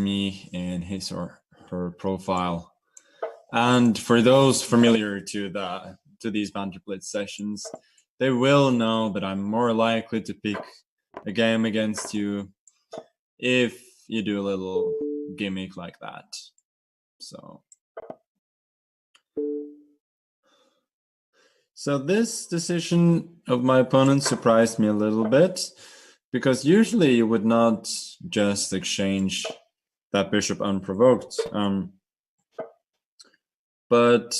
me in his or her profile. And for those familiar to these Banter Blitz sessions, they will know that I'm more likely to pick a game against you if you do a little gimmick like that. So this decision of my opponent surprised me a little bit, because usually you would not just exchange that bishop unprovoked. But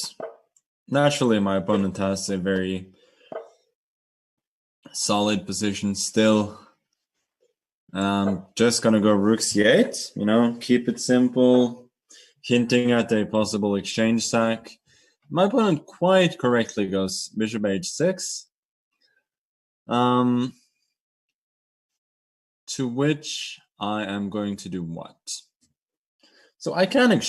naturally my opponent has a very solid position still. Just gonna go rook c8, you know, keep it simple, hinting at a possible exchange sack. My opponent quite correctly goes bishop h6. To which I am going to do what? So I can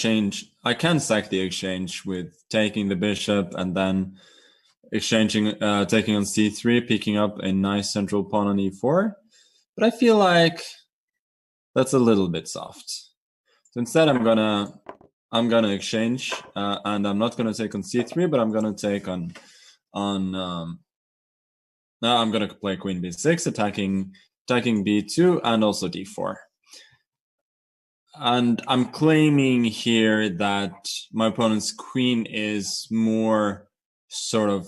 sack the exchange with taking the bishop and then exchanging, taking on c3, picking up a nice central pawn on e4. But I feel like that's a little bit soft. So instead I'm gonna exchange, and I'm not gonna take on c3, but I'm gonna take on now I'm gonna play queen b6, attacking b2 and also d4. And I'm claiming here that my opponent's queen is more sort of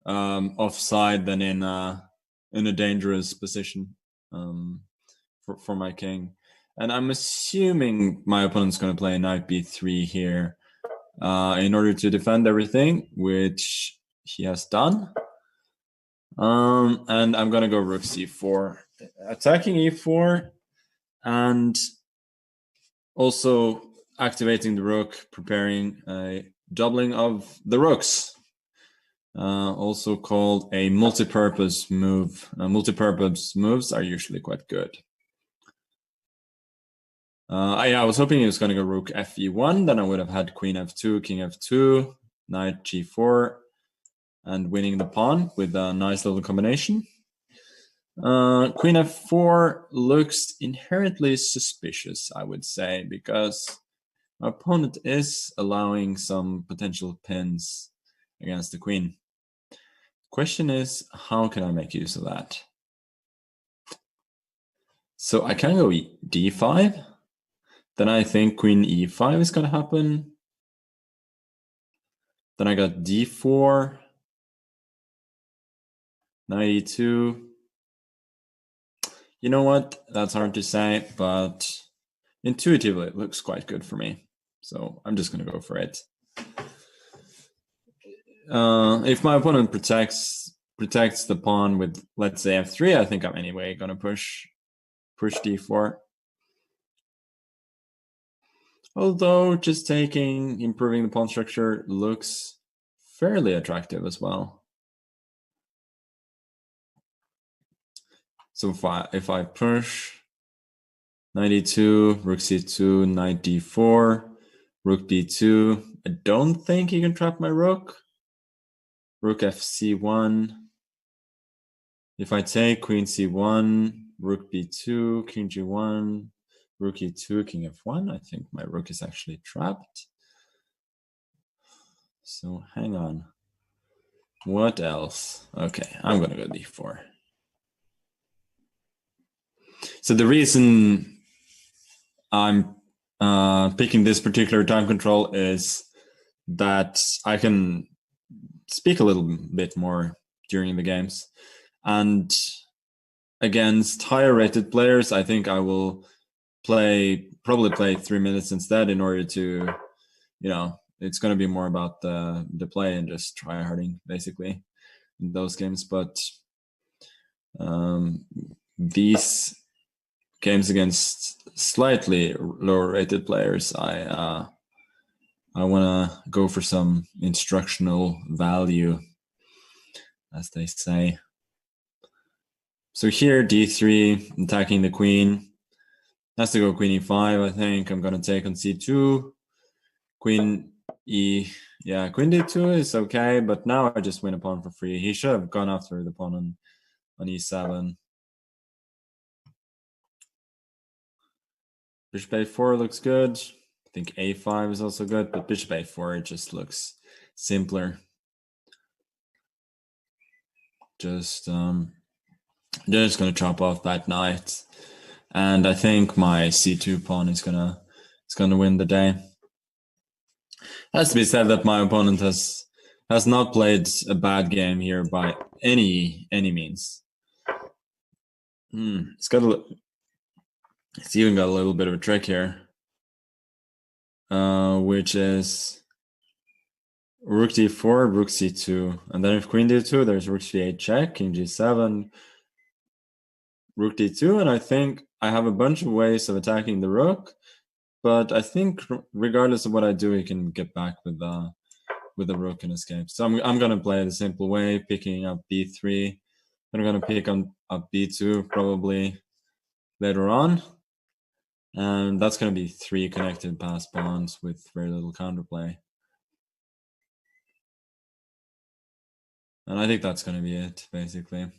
offside than in a dangerous position for my king. And I'm assuming my opponent's going to play knight b3 here in order to defend everything, which he has done. And I'm going to go rook c4, attacking e4, and also activating the rook, preparing a doubling of the rooks. Also called a multi-purpose move. Multi-purpose moves are usually quite good. I was hoping he was going to go rook fe1, then I would have had queen f2, king f2, knight g4, and winning the pawn with a nice little combination. Queen f4 looks inherently suspicious, I would say, because my opponent is allowing some potential pins against the queen. Question is, how can I make use of that? So I can go d5. Then I think queen e5 is going to happen. Then I got d4, knight e2. You know what? That's hard to say, but intuitively it looks quite good for me. So I'm just going to go for it. If my opponent protects the pawn with, let's say, f3, I think I'm anyway going to push d4. Although just improving the pawn structure looks fairly attractive as well. So if I push knight e2, rook c2, knight d4, rook b2, I don't think he can trap my rook. Rook fc1. If I take queen c1, rook b2, king g1, rook e2, king f1, I think my rook is actually trapped. So hang on. What else? Okay, I'm going to go d4. So the reason I'm picking this particular time control is that I can speak a little bit more during the games. And against higher rated players, I think I will probably play 3 minutes instead, in order to, you know, it's going to be more about the play and just try harding basically in those games. But these games against slightly lower rated players, I want to go for some instructional value, as they say. So here, d3, attacking the queen. Has to go queen e5, I think. I'm going to take on c2. Queen d2 is okay, but now I just win a pawn for free. He should have gone after the pawn on e7. Bishop a4 looks good. I think a5 is also good, but bishop a4 it just looks simpler. Just they're just gonna chop off that knight, and I think my c2 pawn is gonna win the day. It has to be said that my opponent has not played a bad game here by any means. It's even got a little bit of a trick here, which is rook d4, rook c2, and then if queen d2, there's rook c8 check, king g7, rook d2, and I think I have a bunch of ways of attacking the rook, but I think regardless of what I do, he can get back with the rook and escape. So I'm gonna play it a simple way, picking up b3. I'm gonna pick up b2 probably later on, and that's gonna be 3 connected pass pawns with very little counterplay. And I think that's gonna be it, basically.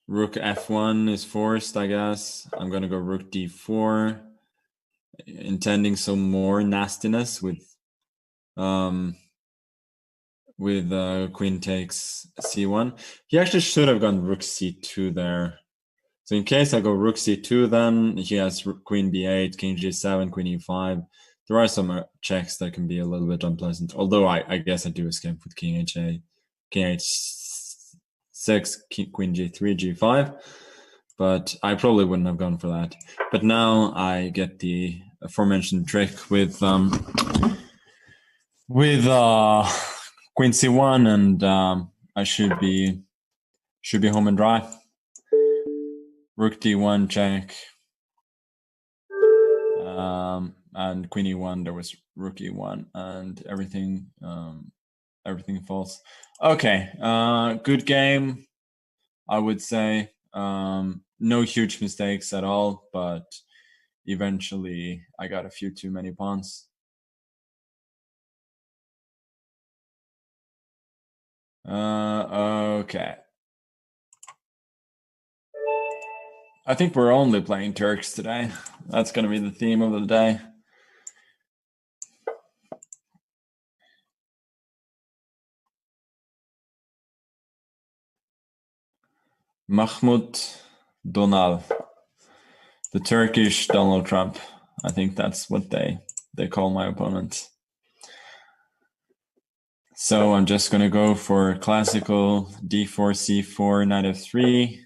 Rook f1 is forced, I guess. I'm gonna go rook d4, intending some more nastiness with queen takes c1. He actually should have gone rook c2 there. So in case I go rook c2, then he has queen b8, king g7, queen e5. There are some checks that can be a little bit unpleasant. Although I guess I do escape with king h8, king h6, queen g3, g5. But I probably wouldn't have gone for that. But now I get the aforementioned trick with queen c1, and I should be home and dry. Rook d1 check, and queen e1. There was rook e1, and everything falls. Okay, good game, I would say. No huge mistakes at all, but eventually I got a few too many pawns. Okay. I think we're only playing Turks today. That's going to be the theme of the day. Mahmoud Donal, the Turkish Donald Trump. I think that's what they call my opponent. So I'm just going to go for classical d4, c4, knight f3.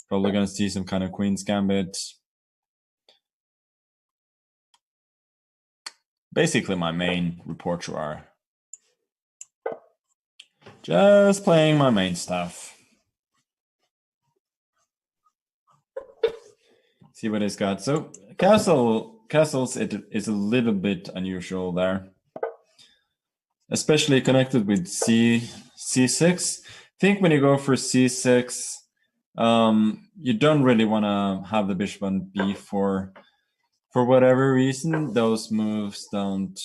Probably going to see some kind of queen's gambit. Basically my main repertoire. Just playing my main stuff. See what it's got. So castles, it is a little bit unusual there, especially connected with c6. I think when you go for c6, you don't really want to have the bishop on b4 for whatever reason. Those moves don't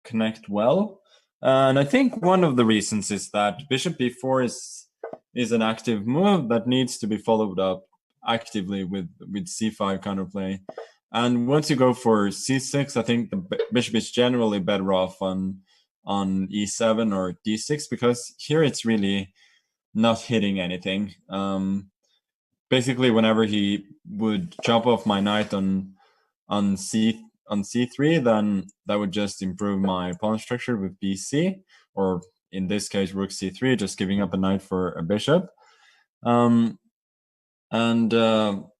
connect well, and I think one of the reasons is that bishop b4 is an active move that needs to be followed up actively with c5 counterplay. And once you go for c6, I think the bishop is generally better off on e7 or d6, because here it's really not hitting anything. Basically, whenever he would chop off my knight on c3, then that would just improve my pawn structure with bc, or in this case rook c3, just giving up a knight for a bishop. And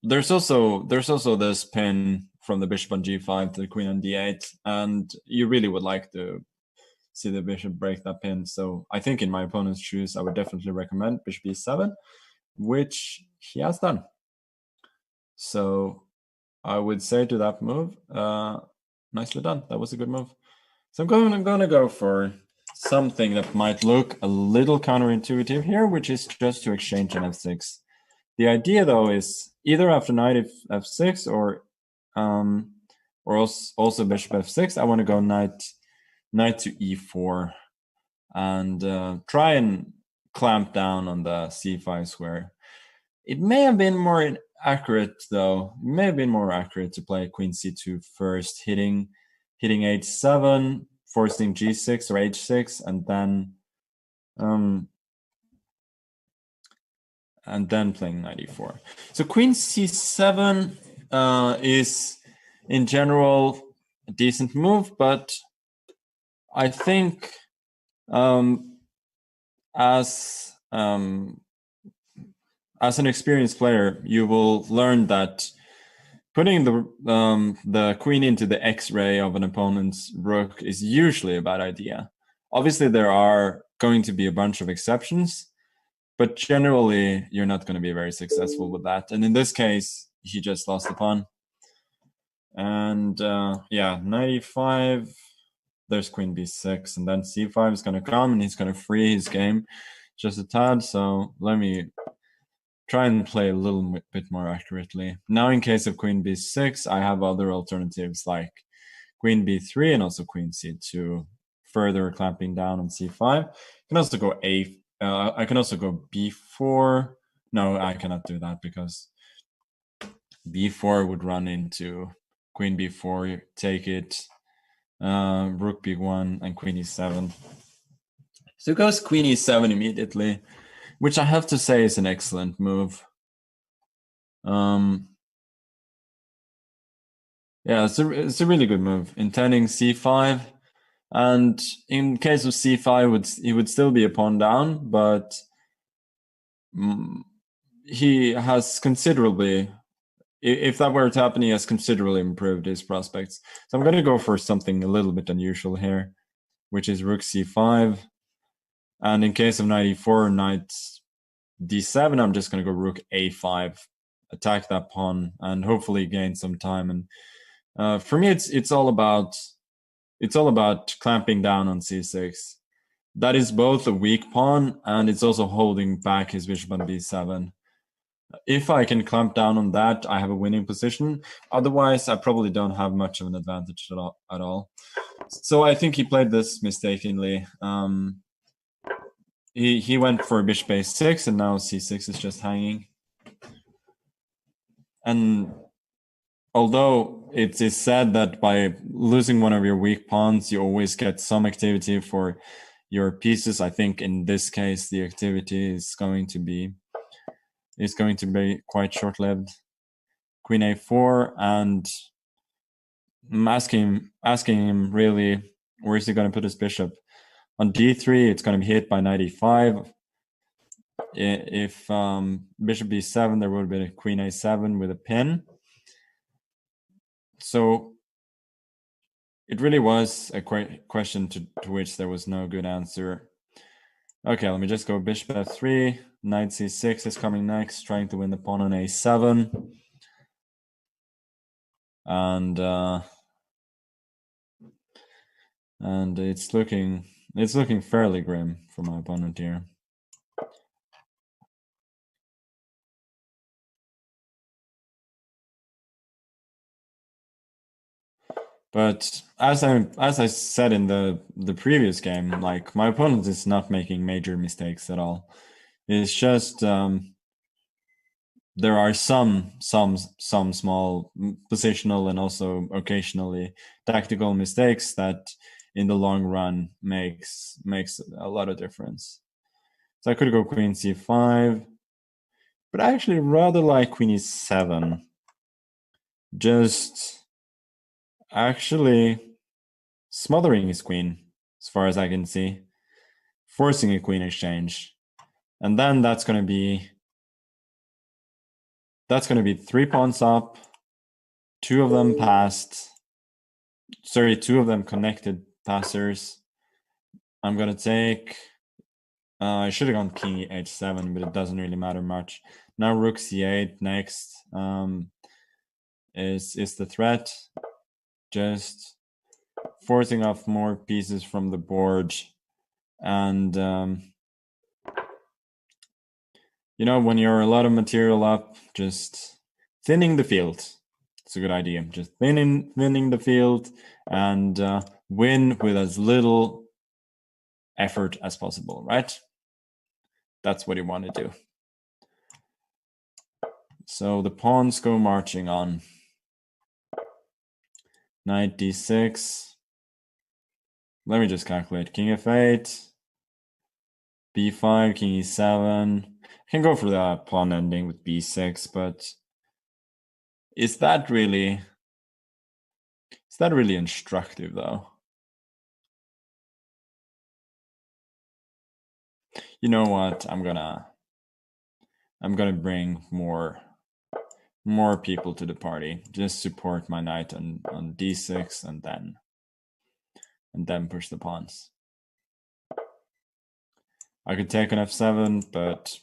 there's also this pin from the bishop on g5 to the queen on d8, and you really would like to see the bishop break that pin. So I think in my opponent's shoes, I would definitely recommend bishop e7, which he has done. So I would say to that move, nicely done. That was a good move. So I'm going to go for something that might look a little counterintuitive here, which is just to exchange an f6. The idea, though, is either after knight f6 or also bishop f6, I want to go knight to e4 and try and clamp down on the c5 square. It may have been more accurate though. It may have been more accurate to play queen c2 first, hitting h7, forcing g6 or h6, and then playing knight e4. So queen c7 is in general a decent move, but I think as an experienced player, you will learn that putting the queen into the X-ray of an opponent's rook is usually a bad idea. Obviously, there are going to be a bunch of exceptions, but generally, you're not going to be very successful with that. And in this case, he just lost the pawn. And yeah, knight e5, there's queen b6, and then c5 is going to come, and he's going to free his game just a tad. So let me try and play a little bit more accurately. Now, in case of queen b6, I have other alternatives like queen b3 and also queen c2, further clamping down on c5. I can also go I can also go b4. No, I cannot do that because b4 would run into queen b4, take it, rook b1, and queen e7. So it goes queen e7 immediately, which I have to say is an excellent move. Yeah, it's a really good move. Intending c5, and in case of c5, he would still be a pawn down, but he has considerably, if that were to happen, he has considerably improved his prospects. So I'm going to go for something a little bit unusual here, which is rook c5. And in case of knight e4, knight d7, I'm just going to go rook a5, attack that pawn, and hopefully gain some time. And for me, it's all about clamping down on c6. That is both a weak pawn, and it's also holding back his bishop on b7. If I can clamp down on that, I have a winning position. Otherwise, I probably don't have much of an advantage at all. So I think he played this mistakenly. He went for bishop a6, and now c6 is just hanging. And although it is said that by losing one of your weak pawns, you always get some activity for your pieces, I think in this case the activity is going to be quite short-lived. Queen a4, and I'm asking him really, where is he going to put his bishop? On d3, it's going to be hit by knight e5. If bishop b7, there would be a queen a7 with a pin. So it really was a question to which there was no good answer. Okay, let me just go bishop f3. Knight c6 is coming next, trying to win the pawn on a7. And it's looking fairly grim for my opponent here. But as I said in the previous game, like, my opponent is not making major mistakes at all. It's just there are some small positional and also occasionally tactical mistakes that in the long run makes a lot of difference. So I could go queen c5, but I actually rather like queen e7. Just actually smothering his queen, as far as I can see, forcing a queen exchange. And then that's going to be 3 pawns up, 2 of them passed. Sorry, 2 of them connected passers. I'm going to take, I should have gone king h7, but it doesn't really matter much. Now rook c8 next is the threat. Just forcing off more pieces from the board. And, you know, when you're a lot of material up, just thinning the field. It's a good idea. Just thinning the field and win with as little effort as possible, right? That's what you want to do. So the pawns go marching on. Knight d6. Let me just calculate. King f8. b5, king e7. I can go for the pawn ending with b6, but is that really instructive though? You know what? I'm gonna bring more people to the party. Just support my knight on d6 and then push the pawns. I could take an f7, but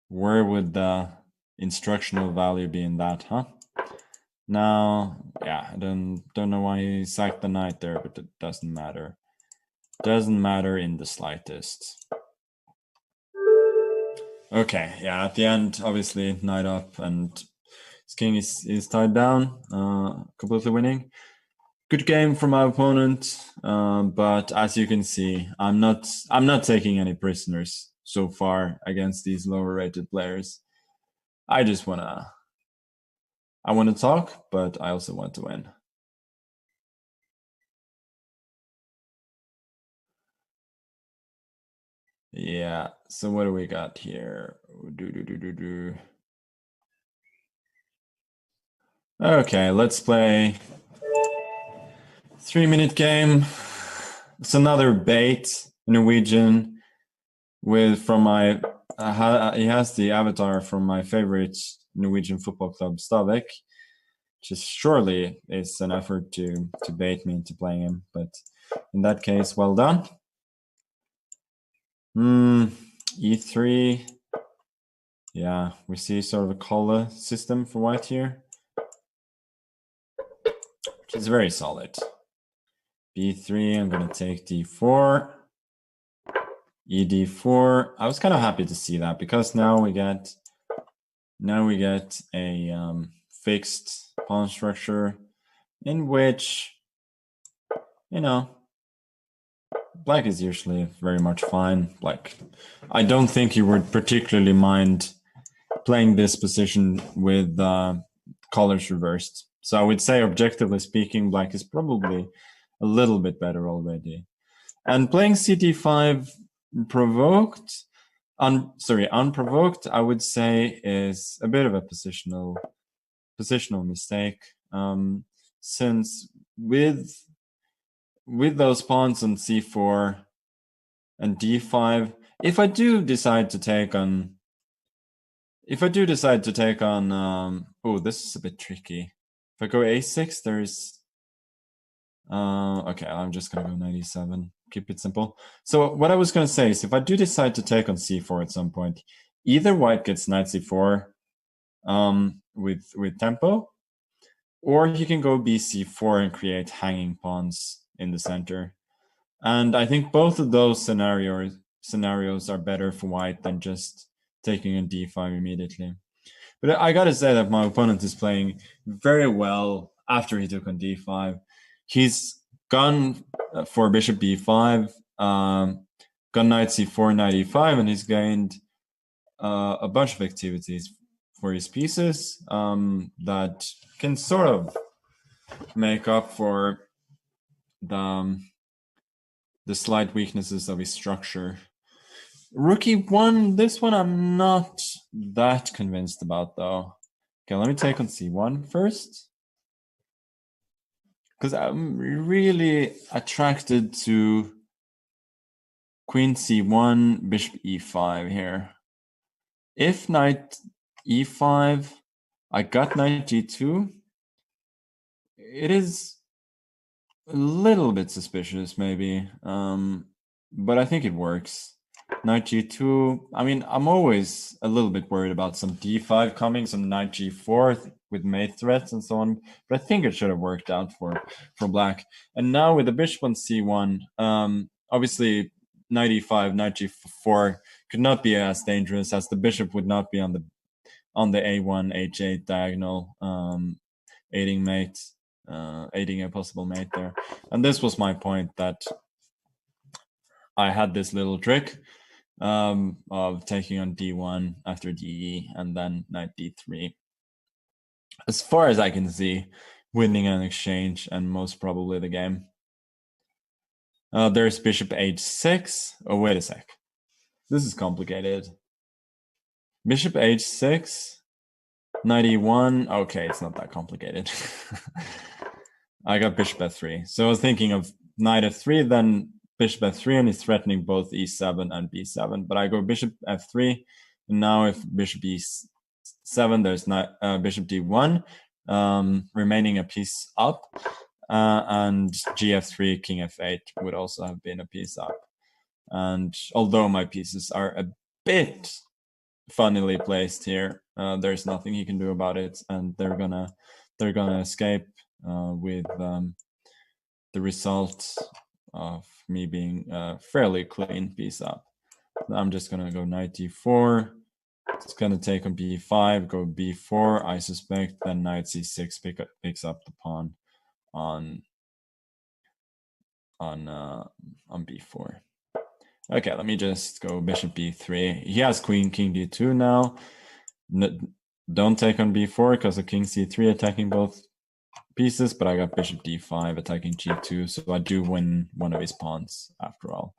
where would the instructional value be in that, huh? Now, yeah, I don't know why he sacked the knight there, but it doesn't matter. Doesn't matter in the slightest. Okay, yeah, at the end, obviously, knight up, and his king is tied down, completely winning. Good game from my opponent, but as you can see, I'm not taking any prisoners so far against these lower rated players. I just wanna talk, but I also want to win. Yeah, so what do we got here? Okay, let's play 3-minute game. It's another bait, Norwegian, from my he has the avatar from my favorite Norwegian football club, Stabæk, which is surely is an effort to bait me into playing him, but in that case, well done. E3. Yeah, we see sort of a collar system for white here, which is very solid. B3, I'm gonna take D4. ED4. I was kind of happy to see that because now we get a fixed pawn structure in which, you know, black is usually very much fine. Like, I don't think you would particularly mind playing this position with colors reversed. So I would say, objectively speaking, black is probably a little bit better already. And playing CT5 unprovoked, I would say is a bit of a positional mistake. Since with those pawns on c4 and d5, if I do decide to take on oh, this is a bit tricky. If I go a6, there's okay, I'm just gonna go 97. Keep it simple. So what I was gonna say is, if I do decide to take on c4 at some point, either white gets knight c4 with tempo, or he can go bc4 and create hanging pawns in the center. And I think both of those scenarios are better for white than just taking a d5 immediately. But I gotta say that my opponent is playing very well after he took on d5. He's gone for bishop b5, gone knight c4, knight e5, and he's gained a bunch of activities for his pieces that can sort of make up for the slight weaknesses of his structure. Rook e1, this one I'm not that convinced about though. Okay, let me take on c1 first, because I'm really attracted to queen c1, bishop e5 here. If knight e5, I got knight g2, it is a little bit suspicious maybe, but I think it works. Knight g2, I mean, I'm always a little bit worried about some d5 coming, some knight g4 with mate threats and so on, but I think it should have worked out for black. And now with the bishop on c1, obviously knight e5, knight g4 could not be as dangerous, as the bishop would not be on the a1 h8 diagonal, aiding a possible mate there. And this was my point, that I had this little trick of taking on d1 after de, and then knight d3. As far as I can see, winning an exchange and most probably the game. There's bishop h6. Oh, wait a sec. This is complicated. Bishop h6, knight e1. Okay, it's not that complicated. I got bishop f3. So I was thinking of knight f3, then bishop f3, and he's threatening both e7 and b7. But I go bishop f3, and now if bishop e7, there's bishop d1, remaining a piece up, and gf3, king f8 would also have been a piece up. And although my pieces are a bit funnily placed here, there's nothing he can do about it, and they're gonna escape with the result of me being fairly clean piece up. I'm just gonna go knight d4. It's gonna take on b5, go b4, I suspect, then knight c6 picks up the pawn on b4. Okay, let me just go bishop b3. He has queen king d2 now. Don't take on b4 because of king c3 attacking both pieces, but I got bishop d5 attacking g2, so I do win one of his pawns after all.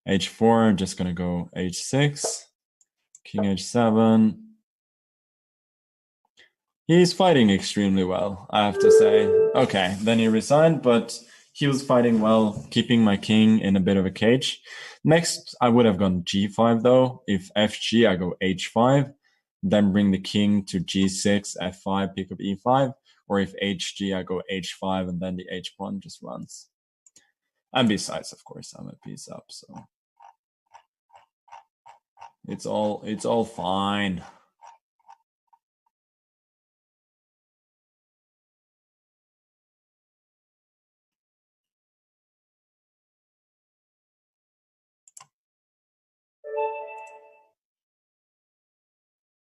h4, I'm just gonna go h6, king h7. He's fighting extremely well, I have to say. Okay, then he resigned, but he was fighting well, keeping my king in a bit of a cage. Next, I would have gone g5 though. If fg, I go h5, then bring the king to g6, f5, pick up e5. Or if hg, I go h5, and then the h pawn just runs. And besides, of course, I'm a piece up, so it's all fine.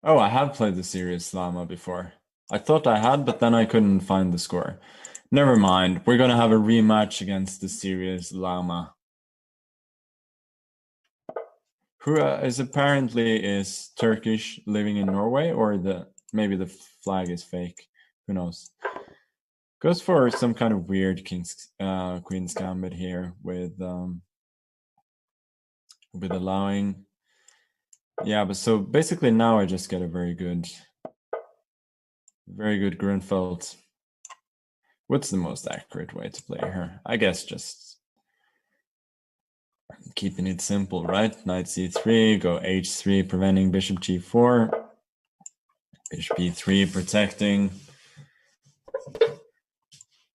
Oh, I have played the series Llama before. I thought I had, but then I couldn't find the score. Never mind. We're gonna have a rematch against the series Llama, who is apparently Turkish, living in Norway, or maybe the flag is fake. Who knows? Goes for some kind of weird queen's gambit here with allowing. Yeah, but so basically now I just get a very good Grunfeld. What's the most accurate way to play here? I guess just keeping it simple, right? Knight c3, go h3, preventing bishop g4, bishop e3, protecting.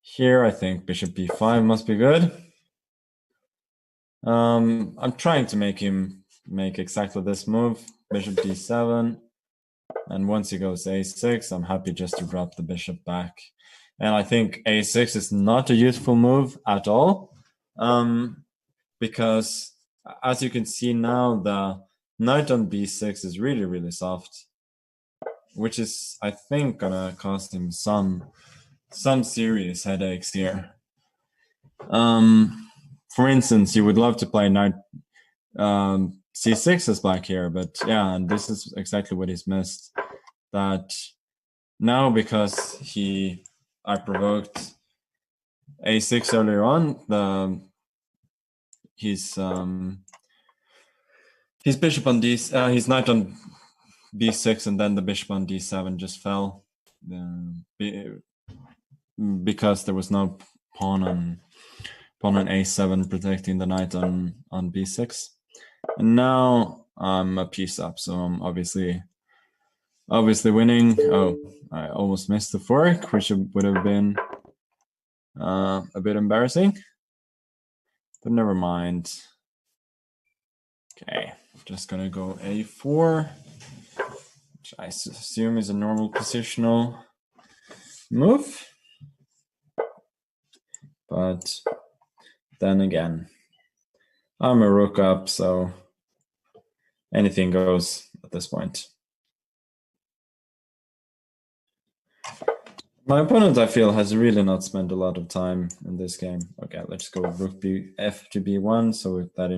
Here, I think bishop b5 must be good. I'm trying to make him make exactly this move, bishop d7, and once he goes a6, I'm happy just to drop the bishop back. And I think a6 is not a useful move at all, because as you can see now, the knight on b6 is really, really soft, which is, I think, gonna cost him some serious headaches here. For instance, you would love to play knight c6 as black here, but yeah, and this is exactly what he's missed. That now, because I provoked a6 earlier on, his bishop on his knight on b6, and then the bishop on d7 just fell because there was no pawn on a7 protecting the knight on b6. And now I'm a piece up, so I'm obviously winning. Oh, I almost missed the fork, which would have been a bit embarrassing, but never mind. Okay, just gonna go a4, which I assume is a normal positional move, but then again, I'm a rook up, so anything goes at this point. My opponent, I feel, has really not spent a lot of time in this game. Okay, let's go rook f to b1, so that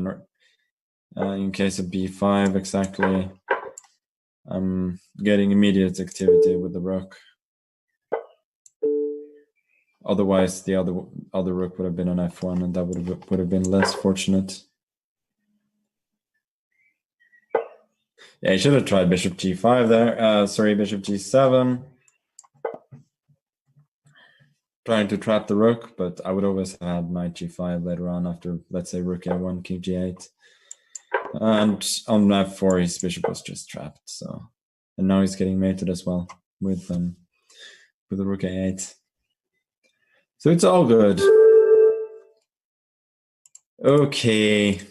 In case of b5, exactly, I'm getting immediate activity with the rook. Otherwise, the other rook would have been on f1, and that would have been less fortunate. Yeah, he should have tried bishop g5 there. Sorry, bishop g7. Trying to trap the rook, but I would always have had knight g5 later on after, let's say, rook a1, king g8. And on f4, his bishop was just trapped. So, and now he's getting mated as well with the rook a8. So it's all good. Okay.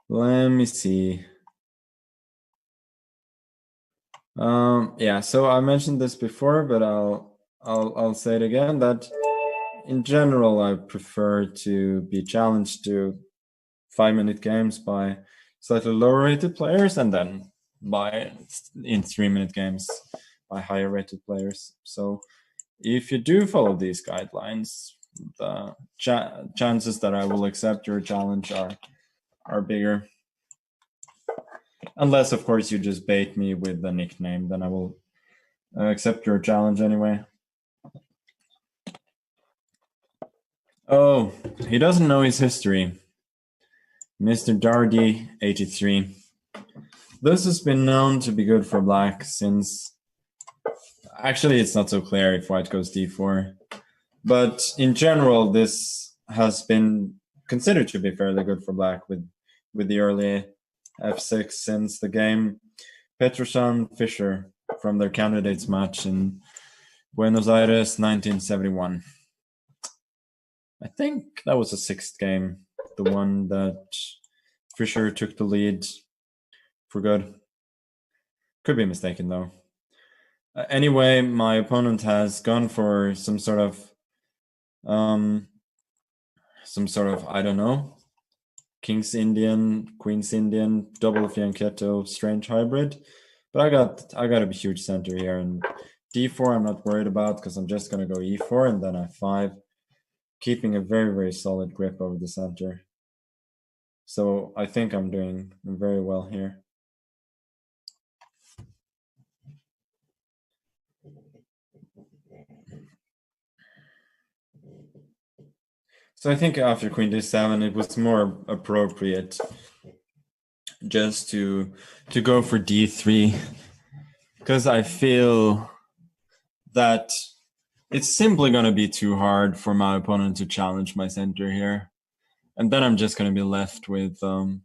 Let me see. Yeah, so I mentioned this before, but I'll say it again, that in general I prefer to be challenged to 5-minute games by slightly lower rated players, and then in 3-minute games by higher rated players. So if you do follow these guidelines, the chances that I will accept your challenge are bigger. Unless, of course, you just bait me with the nickname, then I will accept your challenge anyway. Oh, he doesn't know his history. Mr. Dardy, 83. This has been known to be good for black since... Actually, it's not so clear if white goes d4. But in general, this has been considered to be fairly good for black with the early f6 since the game Petrosyan-Fischer from their candidates match in Buenos Aires, 1971. I think that was the 6th game, the one that Fischer took the lead for good. Could be mistaken though. Anyway, my opponent has gone for some sort of, I don't know, King's Indian, Queen's Indian, double fianchetto, strange hybrid. But I got a huge center here, and d4 I'm not worried about because I'm just going to go e4 and then f5, keeping a very, very solid grip over the center. So I think I'm doing very well here. So I think after queen d7, it was more appropriate just to go for d3, because I feel that it's simply going to be too hard for my opponent to challenge my center here, and then I'm just going to be left with the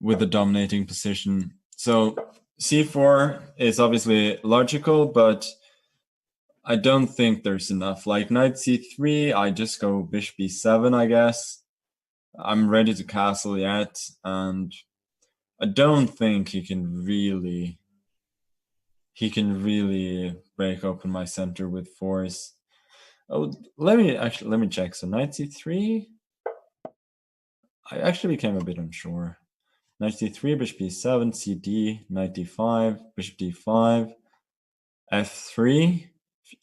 dominating position. So c4 is obviously logical, but I don't think there's enough. Like knight c3, I just go bishop b7, I guess. I'm ready to castle yet, and I don't think he can really break open my center with force. Oh, let me check. So knight c3, I actually became a bit unsure. Knight c3, bishop b7, cd, knight d5, bishop d5, f3,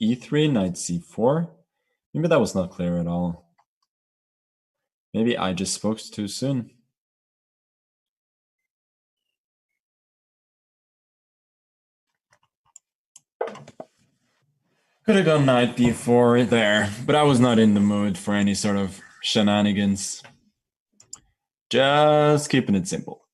e3, knight c4. Maybe that was not clear at all. Maybe I just spoke too soon. Could have gone knight b4 there, but I was not in the mood for any sort of shenanigans. Just keeping it simple.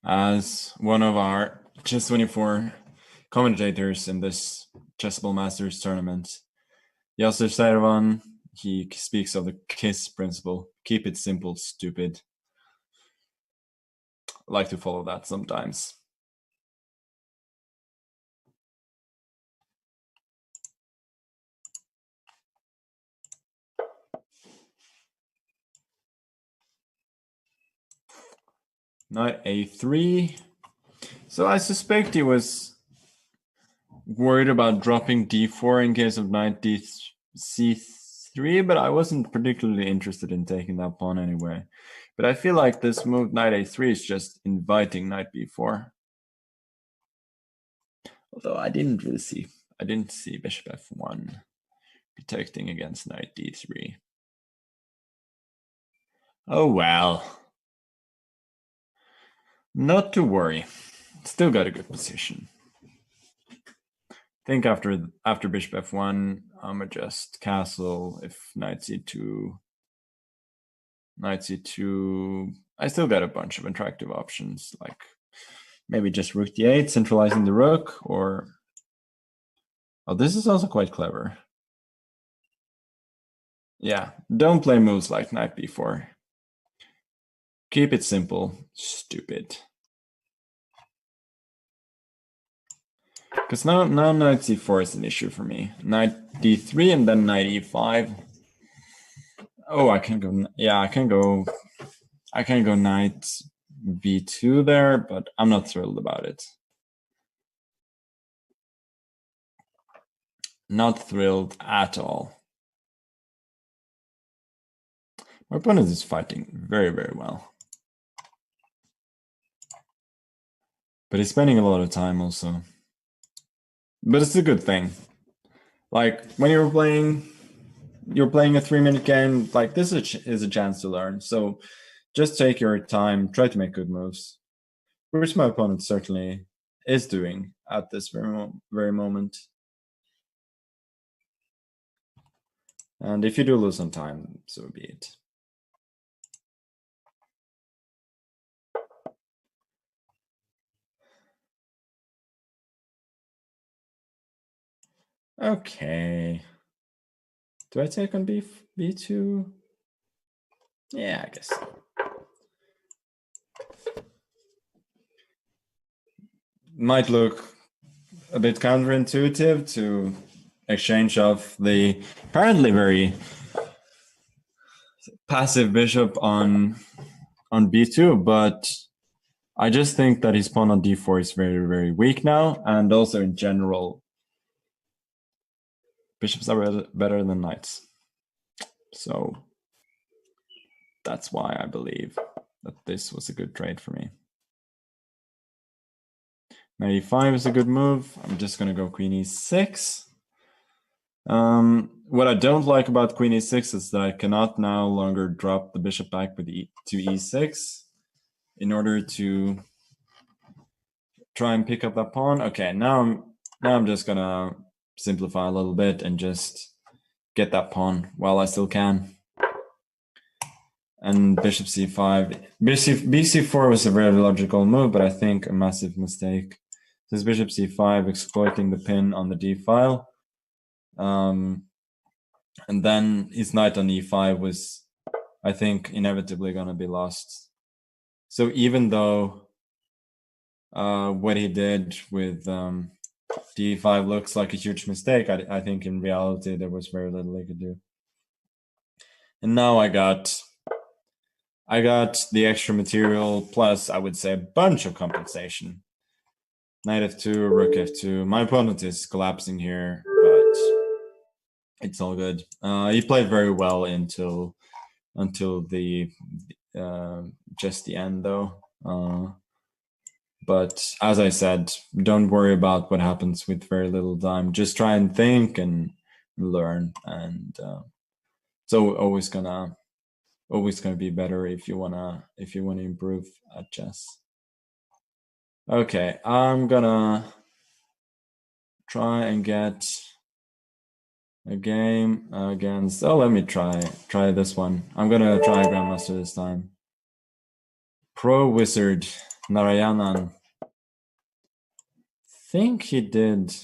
As one of our Chess24 commentators in this Chessable Masters tournament, Yasser Servan, he speaks of the KISS principle. Keep it simple, stupid. I like to follow that sometimes. Knight a3. So I suspect he was worried about dropping d4 in case of knight c3, but I wasn't particularly interested in taking that pawn anyway. But I feel like this move knight a3 is just inviting knight b4. Although I didn't see bishop f1. protecting against knight d3. Oh well. Not to worry. Still got a good position. I think after bishop f1, I'm just castle if knight c2. Knight c2. I still got a bunch of attractive options, like maybe just rook d8, centralizing the rook, or... Oh, this is also quite clever. Yeah, don't play moves like knight b4. Keep it simple, stupid. Because now knight c4 is an issue for me. Knight d3 and then knight e5. Oh, I can go. Yeah, I can go knight b2 there, but I'm not thrilled about it. Not thrilled at all. My opponent is fighting very, very well. But he's spending a lot of time also. But it's a good thing. Like, when you're playing a 3-minute game, like, this is a chance to learn. So just take your time, try to make good moves. Which my opponent certainly is doing at this very moment. And if you do lose some time, so be it. Okay. Do I take on b2? Yeah, I guess so. Might look a bit counterintuitive to exchange off the apparently very passive bishop on b2, but I just think that his pawn on d4 is very, very weak now, and also in general, bishops are better than knights. So that's why I believe that this was a good trade for me. Knight e5 is a good move. I'm just going to go queen e6. What I don't like about queen e6 is that I cannot now longer drop the bishop back with to e6 in order to try and pick up that pawn. Okay, now I'm just going to simplify a little bit and just get that pawn while I still can. And bishop c5. bc4 was a very logical move, but I think a massive mistake. This bishop c5 exploiting the pin on the d file. And then his knight on e5 was, I think, inevitably going to be lost. So even though what he did with d5 looks like a huge mistake, I think in reality there was very little he could do. And now I got the extra material, plus I would say a bunch of compensation. Knight f2, rook f2. My opponent is collapsing here, but it's all good. He played very well until the just the end, though. But as I said, don't worry about what happens with very little time. Just try and think and learn, and so always gonna be better if you wanna improve at chess. Okay, I'm gonna try and get a game against. Oh, let me try this one. I'm gonna try grandmaster this time. Pro wizard Narayanan. Think he did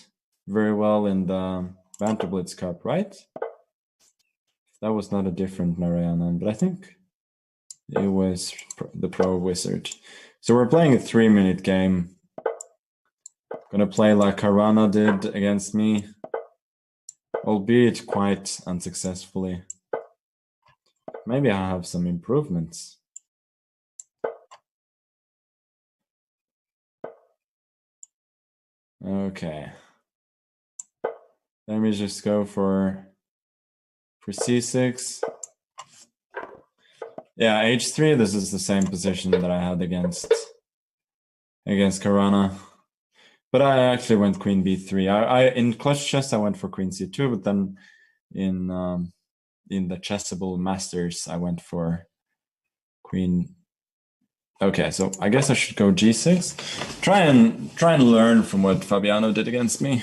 very well in the Banter Blitz Cup, right? That was not a different Narayanan, but I think it was the Pro Wizard. So we're playing a 3-minute game. Gonna play like Harana did against me, albeit quite unsuccessfully. Maybe I have some improvements. Okay. Let me just go for c6. Yeah, h3, this is the same position that I had against Karana. But I actually went queen b3. In clutch chess, I went for queen c2, but then in the Chessable Masters, I went for queen. Okay, so I guess I should go g6. Try and learn from what Fabiano did against me.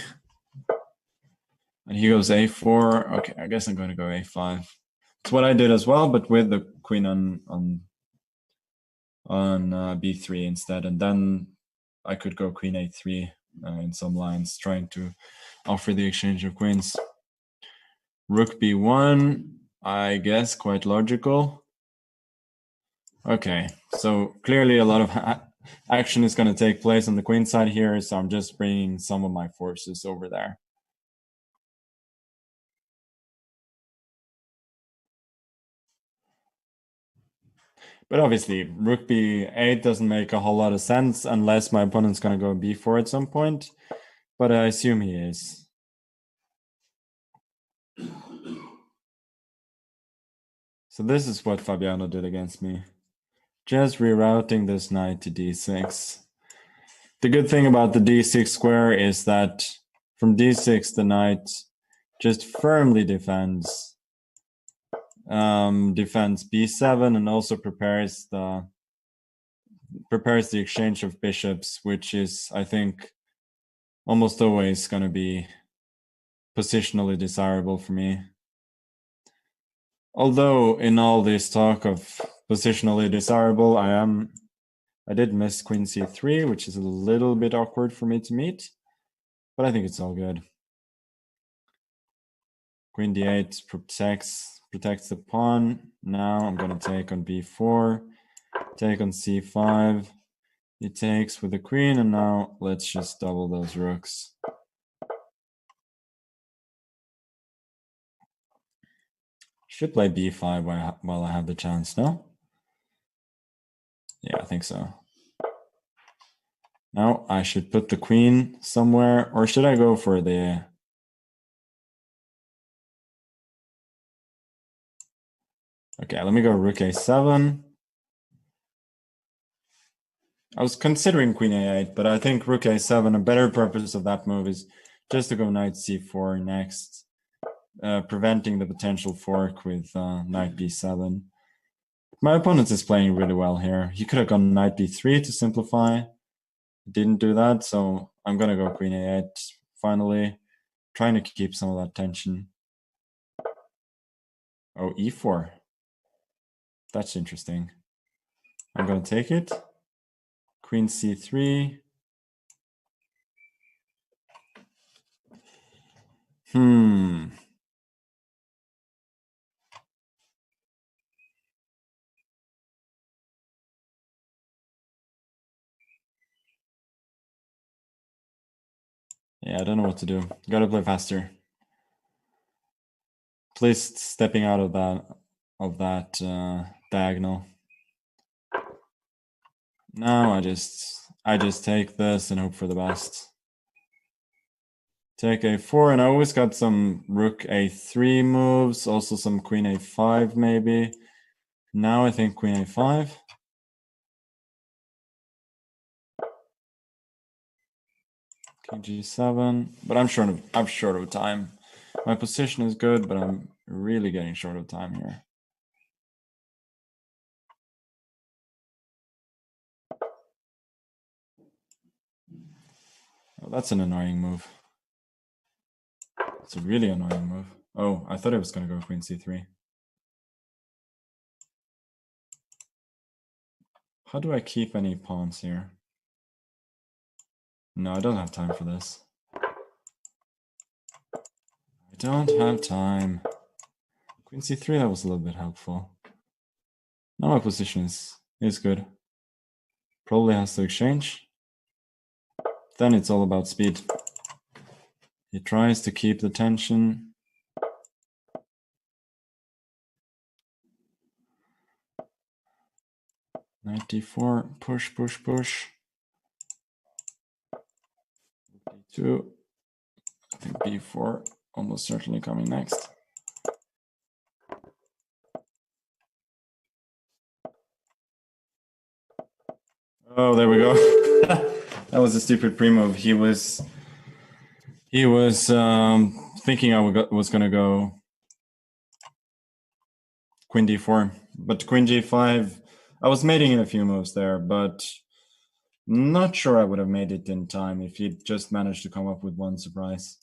And he goes a4. Okay, I guess I'm going to go a5. It's what I did as well, but with the queen on b3 instead, and then I could go queen a3 in some lines, trying to offer the exchange of queens. Rook b1, I guess quite logical. Okay, so clearly a lot of action is going to take place on the queen side here, so I'm just bringing some of my forces over there. But obviously, rook b8 doesn't make a whole lot of sense unless my opponent's going to go b4 at some point, but I assume he is. So this is what Fabiano did against me. Just rerouting this knight to d6. The good thing about the d6 square is that from d6 the knight just firmly defends b7 and also prepares the exchange of bishops, which is, I think, almost always going to be positionally desirable for me. Although in all this talk of positionally desirable, I did miss queen c3, which is a little bit awkward for me to meet, but I think it's all good. Queen d8 protects the pawn. Now I'm going to take on b4, take on c5. He takes with the queen, and now let's just double those rooks. Should play b5 while I have the chance, no? Yeah, I think so. Now I should put the queen somewhere, or should I go for the... Okay, let me go rook a7. I was considering queen a8, but I think rook a7, a better purpose of that move is just to go knight c4 next, preventing the potential fork with knight b7. My opponent is playing really well here. He could have gone knight b3 to simplify. Didn't do that, so I'm going to go queen a8 finally, trying to keep some of that tension. Oh, e4. That's interesting. I'm going to take it. Queen c3. Yeah, I don't know what to do. Gotta play faster. Please stepping out of that diagonal. Now I just take this and hope for the best. Take a4, and I always got some rook a3 moves, also some queen a5 maybe. Now I think queen a5. King g7, but I'm short of time. My position is good, but I'm really getting short of time here. Oh, that's an annoying move. It's a really annoying move. Oh, I thought I was going to go queen c3. How do I keep any pawns here? No, I don't have time for this. I don't have time. Queen c3, that was a little bit helpful. Now my position is good. Probably has to exchange. Then it's all about speed. He tries to keep the tension. Knight d4, push, push, push. d2. I think b4 almost certainly coming next. Oh, there we go. That was a stupid pre-move. He was thinking I was going to go queen d4. But queen g5, I was mating in a few moves there, but not sure I would have made it in time if he'd just managed to come up with one surprise.